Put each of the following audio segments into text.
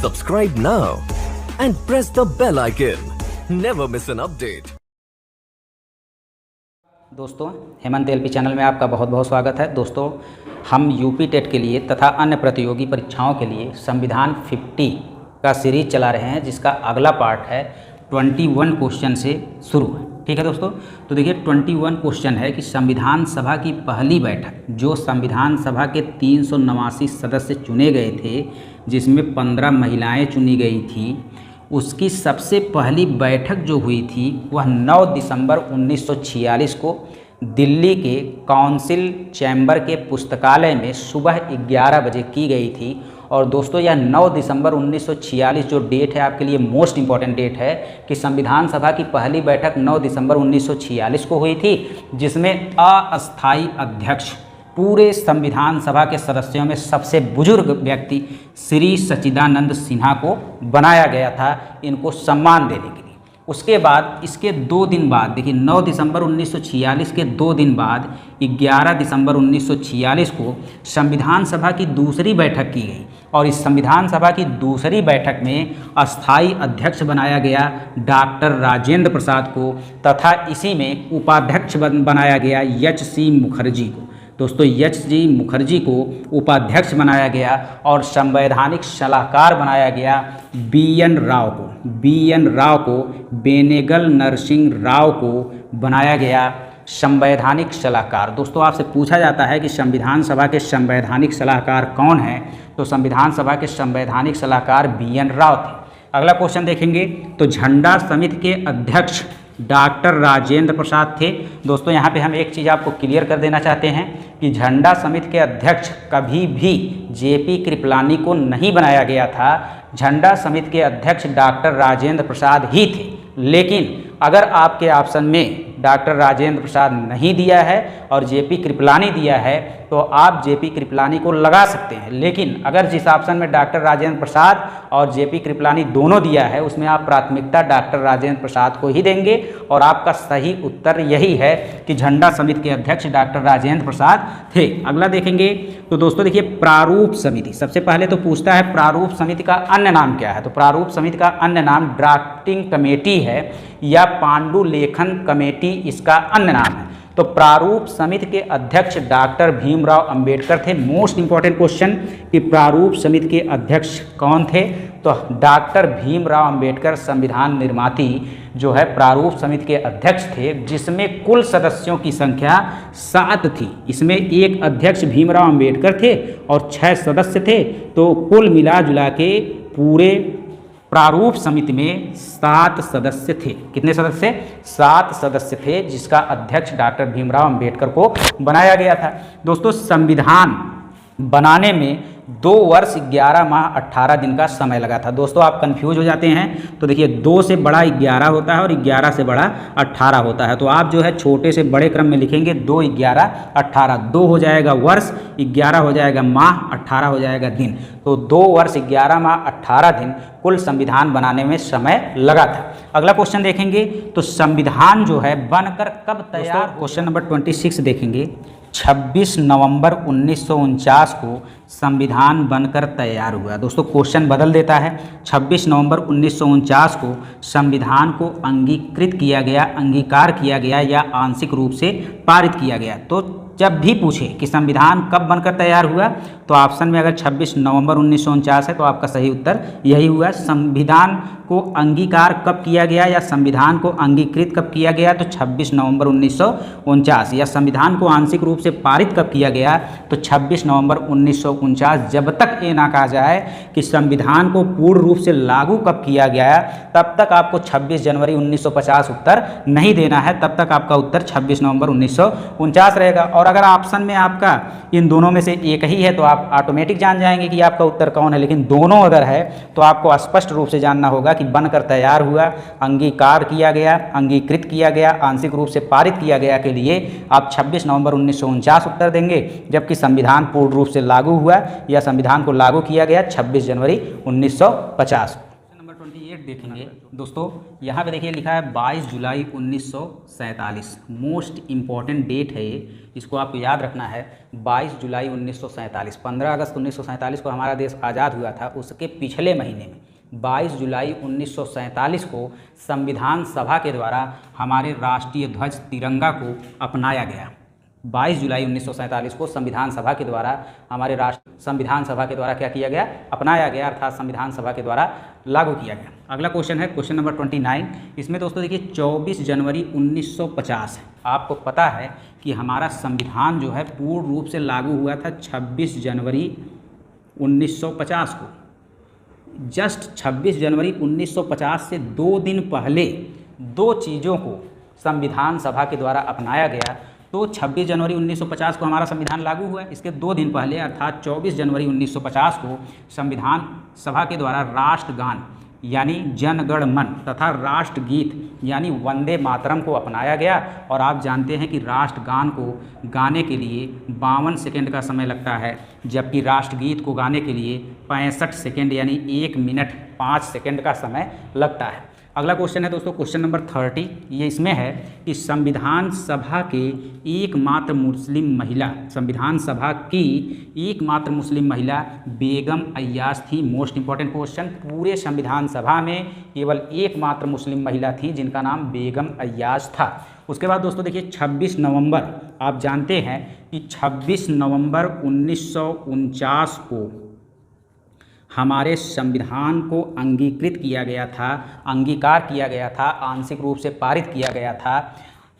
Subscribe now and press the bell icon. Never miss an update. दोस्तों, Hemant LP channel में आपका बहुत बहुत स्वागत है। दोस्तों, हम यूपी टेट के लिए तथा अन्य प्रतियोगी परीक्षाओं के लिए संविधान 50 का सीरीज चला रहे हैं, जिसका अगला पार्ट है 21 क्वेश्चन से शुरू है। ठीक है दोस्तों, तो देखिए 21 क्वेश्चन है कि संविधान सभा की पहली बैठक, जो संविधान सभा के 389 सदस्य चुने गए थे, जिसमें 15 महिलाएं चुनी गई थी, उसकी सबसे पहली बैठक जो हुई थी वह 9 दिसंबर 1946 को दिल्ली के काउंसिल चैम्बर के पुस्तकालय में सुबह 11 बजे की गई थी। और दोस्तों, यह 9 दिसंबर 1946 जो डेट है आपके लिए मोस्ट इम्पॉर्टेंट डेट है कि संविधान सभा की पहली बैठक 9 दिसंबर 1946 को हुई थी, जिसमें अस्थायी अध्यक्ष पूरे संविधान सभा के सदस्यों में सबसे बुजुर्ग व्यक्ति श्री सच्चिदानंद सिन्हा को बनाया गया था, इनको सम्मान देने के लिए। उसके बाद इसके 2 दिन बाद, देखिए 9 दिसंबर 1946 के 2 दिन बाद 11 दिसंबर 1946 को संविधान सभा की दूसरी बैठक की गई। और इस संविधान सभा की दूसरी बैठक में अस्थायी अध्यक्ष बनाया गया डॉक्टर राजेंद्र प्रसाद को, तथा इसी में उपाध्यक्ष बनाया गया एच.सी. मुखर्जी को। दोस्तों, एच.सी. मुखर्जी को उपाध्यक्ष बनाया गया और संवैधानिक सलाहकार बनाया गया बी.एन. राव को बेनेगल नरसिंह राव को बनाया गया संवैधानिक सलाहकार। दोस्तों, आपसे पूछा जाता है कि संविधान सभा के संवैधानिक सलाहकार कौन हैं, तो संविधान सभा के संवैधानिक सलाहकार बी.एन. राव थे। अगला क्वेश्चन देखेंगे तो झंडा समिति के अध्यक्ष डॉक्टर राजेंद्र प्रसाद थे। दोस्तों, यहाँ पे हम एक चीज़ आपको क्लियर कर देना चाहते हैं कि झंडा समिति के अध्यक्ष कभी भी जे.पी. कृपलानी को नहीं बनाया गया था। झंडा समिति के अध्यक्ष डॉक्टर राजेंद्र प्रसाद ही थे। लेकिन अगर आपके ऑप्शन में डॉक्टर राजेंद्र प्रसाद नहीं दिया है और जे.पी. कृपलानी दिया है, तो आप जे.पी. कृपलानी को लगा सकते हैं। लेकिन अगर जिस ऑप्शन में डॉक्टर राजेंद्र प्रसाद और जे.पी. कृपलानी दोनों दिया है, उसमें आप प्राथमिकता डॉक्टर राजेंद्र प्रसाद को ही देंगे। और आपका सही उत्तर यही है कि झंडा समिति के अध्यक्ष डॉक्टर राजेंद्र प्रसाद थे। अगला देखेंगे तो दोस्तों देखिए, प्रारूप समिति। सबसे पहले तो पूछता है प्रारूप समिति का अन्य नाम क्या है, तो प्रारूप समिति का अन्य नाम ड्राफ्टिंग कमेटी है या पांडुलेखन कमेटी इसका अन्य नाम है। तो प्रारूप समिति के अध्यक्ष डॉक्टर भीमराव अंबेडकर थे। मोस्ट इंपॉर्टेंट क्वेश्चन कि प्रारूप समिति के अध्यक्ष कौन थे, तो डॉक्टर भीमराव अंबेडकर संविधान निर्माती जो है प्रारूप समिति के अध्यक्ष थे, जिसमें कुल सदस्यों की संख्या 7 थी। इसमें एक अध्यक्ष भीमराव अंबेडकर थे और 6 सदस्य थे। तो कुल मिला जुला के पूरे प्रारूप समिति में 7 सदस्य थे। कितने सदस्य? 7 सदस्य थे, जिसका अध्यक्ष डॉक्टर भीमराव अंबेडकर को बनाया गया था। दोस्तों, संविधान बनाने में 2 वर्ष 11 माह 18 दिन का समय लगा था। दोस्तों, आप कंफ्यूज हो जाते हैं, तो देखिए 2 से बड़ा 11 होता है और 11 से बड़ा 18 होता है। तो आप जो है छोटे से बड़े क्रम में लिखेंगे 2, 11, 18। 2 हो जाएगा वर्ष, 11 हो जाएगा माह, 18 हो जाएगा दिन। तो 2 वर्ष 11 माह 18 दिन कुल संविधान बनाने में समय लगा था। अगला क्वेश्चन देखेंगे तो संविधान जो है बनकर कब तैयार? क्वेश्चन नंबर 26 देखेंगे। 26 नवंबर 1949 को संविधान बनकर तैयार हुआ। दोस्तों, क्वेश्चन बदल देता है। 26 नवंबर 1949 को संविधान को अंगीकृत किया गया, अंगीकार किया गया या आंशिक रूप से पारित किया गया। तो जब भी पूछे कि संविधान कब बनकर तैयार हुआ, तो ऑप्शन में अगर 26 नवंबर 1949 है तो आपका सही उत्तर यही हुआ। संविधान को अंगीकार कब किया गया या संविधान को अंगीकृत कब किया गया, तो 26 नवंबर 1949। या संविधान को आंशिक रूप से पारित कब किया गया, तो 26 नवंबर 1949। जब तक ये ना कहा जाए कि संविधान को पूर्ण रूप से लागू कब किया गया, तब तक आपको 26 जनवरी 1950 उत्तर नहीं देना है। तब तक आपका उत्तर 26 नवंबर 1949 रहेगा। और अगर ऑप्शन में आपका इन दोनों में से एक ही है तो आप ऑटोमेटिक जान जाएंगे कि आपका उत्तर कौन है। लेकिन दोनों अगर है तो आपको स्पष्ट रूप से जानना होगा कि बनकर तैयार हुआ, अंगीकार किया गया, अंगीकृत किया गया, आंशिक रूप से पारित किया गया के लिए आप 26 नवंबर 1949 उत्तर देंगे। जबकि संविधान पूर्ण रूप से लागू हुआ या संविधान को लागू किया गया 26 जनवरी 1950। 28 देखेंगे दोस्तों। यहाँ पे देखिए लिखा है 22 जुलाई 1947। मोस्ट इम्पॉर्टेंट डेट है ये, इसको आपको याद रखना है। 22 जुलाई 1947, 15 अगस्त 1947 को हमारा देश आज़ाद हुआ था। उसके पिछले महीने में 22 जुलाई 1947 को संविधान सभा के द्वारा हमारे राष्ट्रीय ध्वज तिरंगा को अपनाया गया। 22 जुलाई 1947 को संविधान सभा के द्वारा हमारे संविधान सभा के द्वारा क्या किया गया, अपनाया गया, अर्थात संविधान सभा के द्वारा लागू किया गया। अगला क्वेश्चन है क्वेश्चन नंबर 29। इसमें दोस्तों देखिए 24 जनवरी 1950 है। आपको पता है कि हमारा संविधान जो है पूर्ण रूप से लागू हुआ था 26 जनवरी 1950 को। जस्ट 26 जनवरी 1950 से 2 दिन पहले 2 चीज़ों को संविधान सभा के द्वारा अपनाया गया। तो 26 जनवरी 1950 को हमारा संविधान लागू हुआ। इसके 2 दिन पहले अर्थात 24 जनवरी 1950 को संविधान सभा के द्वारा राष्ट्रगान यानी जन गण मन तथा राष्ट्रगीत यानी वंदे मातरम को अपनाया गया। और आप जानते हैं कि राष्ट्रगान को गाने के लिए 52 सेकंड का समय लगता है, जबकि राष्ट्रगीत को गाने के लिए 65 सेकंड यानी 1 मिनट 5 सेकंड का समय लगता है। अगला क्वेश्चन है दोस्तों क्वेश्चन नंबर 30। ये इसमें है कि संविधान सभा के एकमात्र मुस्लिम महिला, संविधान सभा की एकमात्र मुस्लिम महिला बेगम अय्याज थी। Most important question. पूरे संविधान सभा में केवल एकमात्र मुस्लिम महिला थी जिनका नाम बेगम अय्याज था। उसके बाद दोस्तों देखिए 26 नवंबर, आप जानते हैं कि 26 नवंबर 1949 को हमारे संविधान को अंगीकृत किया गया था, अंगीकार किया गया था, आंशिक रूप से पारित किया गया था।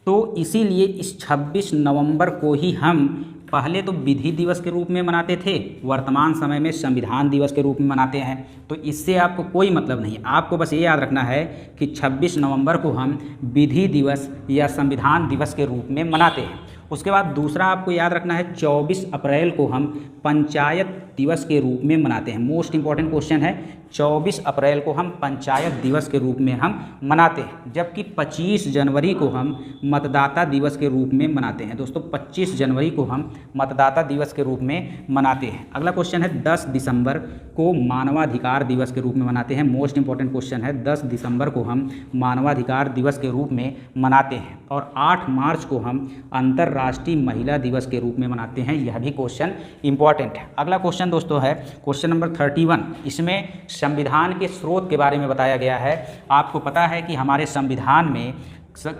तो इसीलिए इस 26 नवंबर को ही हम पहले तो विधि दिवस के रूप में मनाते थे, वर्तमान समय में संविधान दिवस के रूप में मनाते हैं। तो इससे आपको कोई मतलब नहीं, आपको बस ये याद रखना है कि 26 नवंबर को हम विधि दिवस या संविधान दिवस के रूप में मनाते हैं। उसके बाद दूसरा आपको याद रखना है 24 अप्रैल को हम पंचायत दिवस के रूप में मनाते हैं। मोस्ट इंपॉर्टेंट क्वेश्चन है, 24 अप्रैल को हम पंचायत दिवस के रूप में हम मनाते हैं, जबकि 25 जनवरी को हम मतदाता दिवस के रूप में मनाते हैं। दोस्तों 25 जनवरी को हम मतदाता दिवस के रूप में मनाते हैं। अगला क्वेश्चन है 10 दिसंबर को मानवाधिकार दिवस के रूप में मनाते हैं। मोस्ट इंपॉर्टेंट क्वेश्चन है, 10 दिसंबर को हम मानवाधिकार दिवस के रूप में मनाते हैं। और 8 मार्च को हम अंतर्राष्ट्रीय महिला दिवस के रूप में मनाते हैं। यह भी क्वेश्चन इंपॉर्टेंट है। अगला क्वेश्चन दोस्तों है क्वेश्चन नंबर 31। इसमें संविधान के स्रोत के बारे में बताया गया है। आपको पता है कि हमारे संविधान में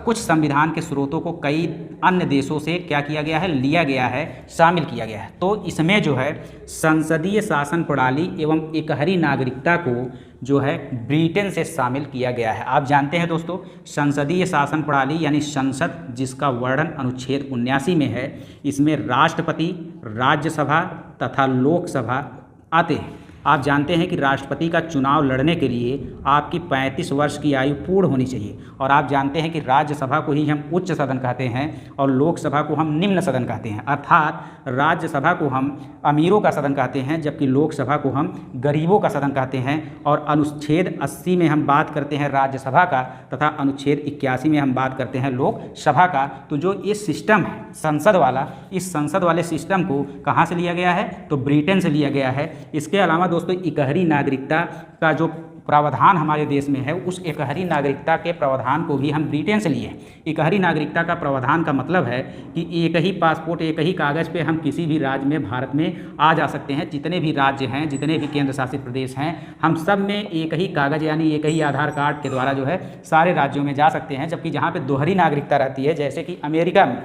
कुछ संविधान के स्रोतों को कई अन्य देशों से क्या किया गया है, लिया गया है, शामिल किया गया है। तो इसमें जो है संसदीय शासन प्रणाली एवं एकहरी नागरिकता को जो है ब्रिटेन से शामिल किया गया है। आप जानते हैं दोस्तों संसदीय शासन प्रणाली यानी संसद, जिसका वर्णन अनुच्छेद 79 में है, इसमें राष्ट्रपति, राज्यसभा तथा लोकसभा आते हैं। आप जानते हैं कि राष्ट्रपति का चुनाव लड़ने के लिए आपकी 35 वर्ष की आयु पूर्ण होनी चाहिए। और आप जानते हैं कि राज्यसभा को ही हम उच्च सदन कहते हैं और लोकसभा को हम निम्न सदन कहते हैं। अर्थात राज्यसभा को हम अमीरों का सदन कहते हैं, जबकि लोकसभा को हम गरीबों का सदन कहते हैं। और अनुच्छेद 80 में हम बात करते हैं राज्यसभा का तथा अनुच्छेद 81 में हम बात करते हैं लोकसभा का। तो जो ये सिस्टम है संसद वाला, इस संसद वाले सिस्टम को कहाँ से लिया गया है, तो ब्रिटेन से लिया गया है। इसके अलावा दोस्तों एकहरी नागरिकता का जो प्रावधान हमारे देश में है, उस एकहरी नागरिकता के प्रावधान को भी हम ब्रिटेन से लिए। एकहरी नागरिकता का प्रावधान का मतलब है कि एक ही पासपोर्ट, एक ही कागज़ पे हम किसी भी राज्य में भारत में आ जा सकते हैं। जितने भी राज्य हैं, जितने भी केंद्र शासित प्रदेश हैं, हम सब में एक ही कागज़ यानी एक ही आधार कार्ड के द्वारा जो है सारे राज्यों में जा सकते हैं। जबकि जहाँ पर दोहरी नागरिकता रहती है, जैसे कि अमेरिका में,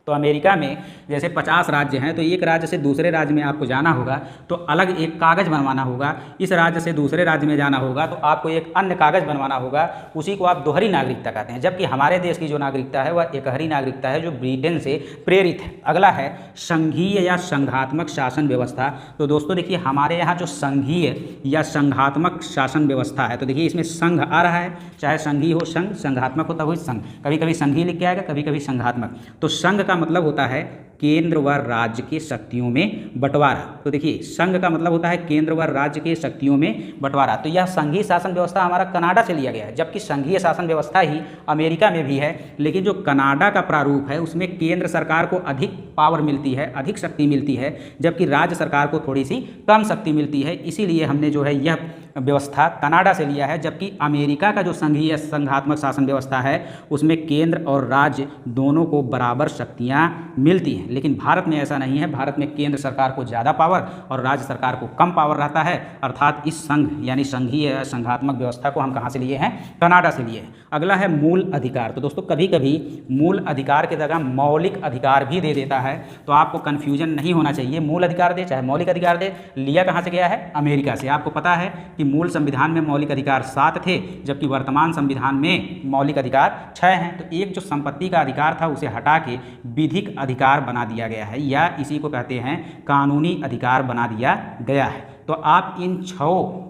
तो अमेरिका में जैसे 50 राज्य हैं, तो एक राज्य से दूसरे राज्य में आपको जाना होगा तो अलग एक कागज़ बनवाना होगा। इस राज्य से दूसरे राज्य में जाना होगा तो आपको एक अन्य कागज़ बनवाना होगा, उसी को आप दोहरी नागरिकता कहते हैं। जबकि हमारे देश की जो नागरिकता है वह एकहरी नागरिकता है, जो ब्रिटेन से प्रेरित है। अगला है संघीय या संघात्मक शासन व्यवस्था। तो दोस्तों देखिए हमारे यहाँ जो संघीय या संघात्मक शासन व्यवस्था है, तो देखिए इसमें संघ आ रहा है, चाहे संघीय हो संघ, संघात्मक होता हो संघ, कभी कभी संघीय लिख के आएगा, कभी कभी संघात्मक। तो संघ का मतलब होता है केंद्र व राज्य के शक्तियों में बंटवारा। तो देखिए संघ का मतलब होता है केंद्र व राज्य के शक्तियों में बंटवारा। तो यह संघीय शासन व्यवस्था हमारा कनाडा से लिया गया है, जबकि संघीय शासन व्यवस्था ही अमेरिका में भी है, लेकिन जो कनाडा का प्रारूप है उसमें केंद्र सरकार को अधिक पावर मिलती है, अधिक शक्ति मिलती है, जबकि राज्य सरकार को थोड़ी सी कम शक्ति मिलती है। इसीलिए हमने जो है यह व्यवस्था कनाडा से लिया है। जबकि अमेरिका का जो संघीय संघात्मक शासन व्यवस्था है उसमें केंद्र और राज्य दोनों को बराबर शक्तियां मिलती हैं, लेकिन भारत में ऐसा नहीं है। भारत में केंद्र सरकार को ज़्यादा पावर और राज्य सरकार को कम पावर रहता है। अर्थात इस संघ यानी संघीय संघात्मक व्यवस्था को हम कहाँ से लिए हैं? कनाडा से लिए हैं। अगला है मूल अधिकार। तो दोस्तों कभी कभी मूल अधिकार की जगह मौलिक अधिकार भी दे देता है, तो आपको कन्फ्यूजन नहीं होना चाहिए। मूल अधिकार दे चाहे मौलिक अधिकार दे, लिया कहाँ से गया है? अमेरिका से। आपको पता है कि मूल संविधान में मौलिक अधिकार 7 थे, जबकि वर्तमान संविधान में मौलिक अधिकार 6 हैं। तो एक जो संपत्ति का अधिकार था उसे हटा के विधिक अधिकार बना दिया गया है, या इसी को कहते हैं कानूनी अधिकार बना दिया गया है। तो आप इन 6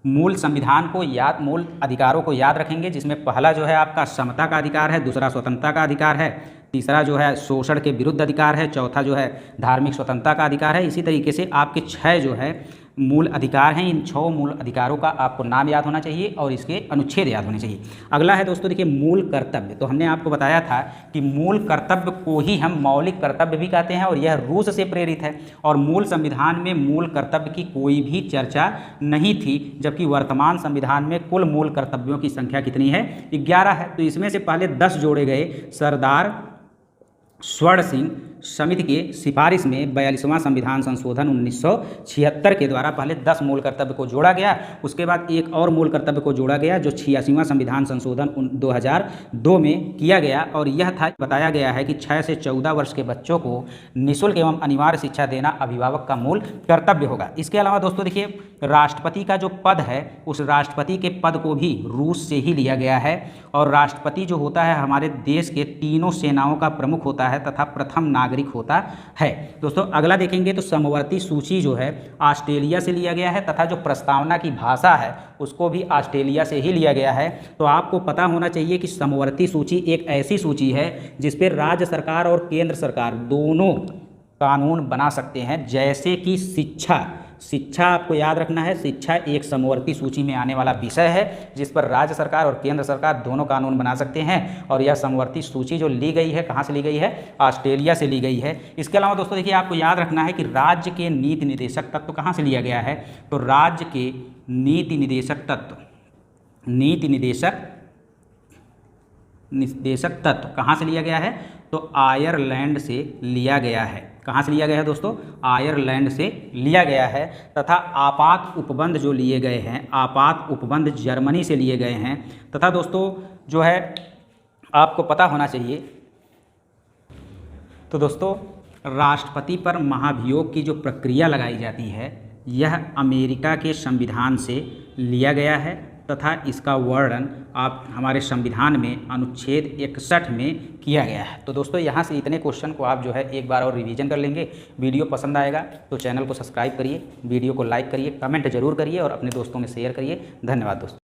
मूल संविधान को मूल अधिकारों को याद रखेंगे, जिसमें पहला जो है आपका समता का अधिकार है, दूसरा स्वतंत्रता का अधिकार है, तीसरा जो है शोषण के विरुद्ध अधिकार है, चौथा जो है धार्मिक स्वतंत्रता का अधिकार है। इसी तरीके से आपके 6 जो है मूल अधिकार हैं। इन 6 मूल अधिकारों का आपको नाम याद होना चाहिए और इसके अनुच्छेद याद होने चाहिए। अगला है दोस्तों देखिए मूल कर्तव्य। तो हमने आपको बताया था कि मूल कर्तव्य को ही हम मौलिक कर्तव्य भी कहते हैं, और यह रूस से प्रेरित है। और मूल संविधान में मूल कर्तव्य की कोई भी चर्चा नहीं थी, जबकि वर्तमान संविधान में कुल मूल कर्तव्यों की संख्या कितनी है? 11 है। तो इसमें से पहले 10 जोड़े गए सरदार स्वर्ण सिंह समिति के सिफारिश में 42वां संविधान संशोधन 1976 के द्वारा पहले 10 मूल कर्तव्य को जोड़ा गया। उसके बाद एक और मूल कर्तव्य को जोड़ा गया जो 86वां संविधान संशोधन 2002 में किया गया, और यह था बताया गया है कि 6 से 14 वर्ष के बच्चों को निःशुल्क एवं अनिवार्य शिक्षा देना अभिभावक का मूल कर्तव्य होगा। इसके अलावा दोस्तों देखिए राष्ट्रपति का जो पद है उस राष्ट्रपति के पद को भी रूस से ही लिया गया है, और राष्ट्रपति जो होता है हमारे देश के तीनों सेनाओं का प्रमुख होता है तथा प्रथम नागरिक होता है। दोस्तों अगला देखेंगे तो समवर्ती सूची जो है ऑस्ट्रेलिया से लिया गया है, तथा जो प्रस्तावना की भाषा है उसको भी ऑस्ट्रेलिया से ही लिया गया है। तो आपको पता होना चाहिए कि समवर्ती सूची एक ऐसी सूची है जिस पर राज्य सरकार और केंद्र सरकार दोनों कानून बना सकते हैं। जैसे कि शिक्षा आपको याद रखना है, शिक्षा एक समवर्ती सूची में आने वाला विषय है जिस पर राज्य सरकार और केंद्र सरकार दोनों कानून बना सकते हैं। और यह समवर्ती सूची जो ली गई है कहाँ से ली गई है? ऑस्ट्रेलिया से ली गई है। इसके अलावा दोस्तों देखिए आपको याद रखना है कि राज्य के नीति निदेशक तत्व कहाँ से लिया गया है? तो राज्य के नीति निदेशक तत्व कहाँ से लिया गया है? तो आयरलैंड से लिया गया है। कहाँ से लिया गया है दोस्तों? आयरलैंड से लिया गया है। तथा आपात उपबंध जो लिए गए हैं, आपात उपबंध जर्मनी से लिए गए हैं। तथा दोस्तों जो है आपको पता होना चाहिए, तो दोस्तों राष्ट्रपति पर महाभियोग की जो प्रक्रिया लगाई जाती है यह अमेरिका के संविधान से लिया गया है, तथा इसका वर्णन आप हमारे संविधान में अनुच्छेद 61 में किया गया है। तो दोस्तों यहाँ से इतने क्वेश्चन को आप जो है एक बार और रिवीजन कर लेंगे। वीडियो पसंद आएगा तो चैनल को सब्सक्राइब करिए, वीडियो को लाइक करिए, कमेंट जरूर करिए और अपने दोस्तों में शेयर करिए। धन्यवाद दोस्तों।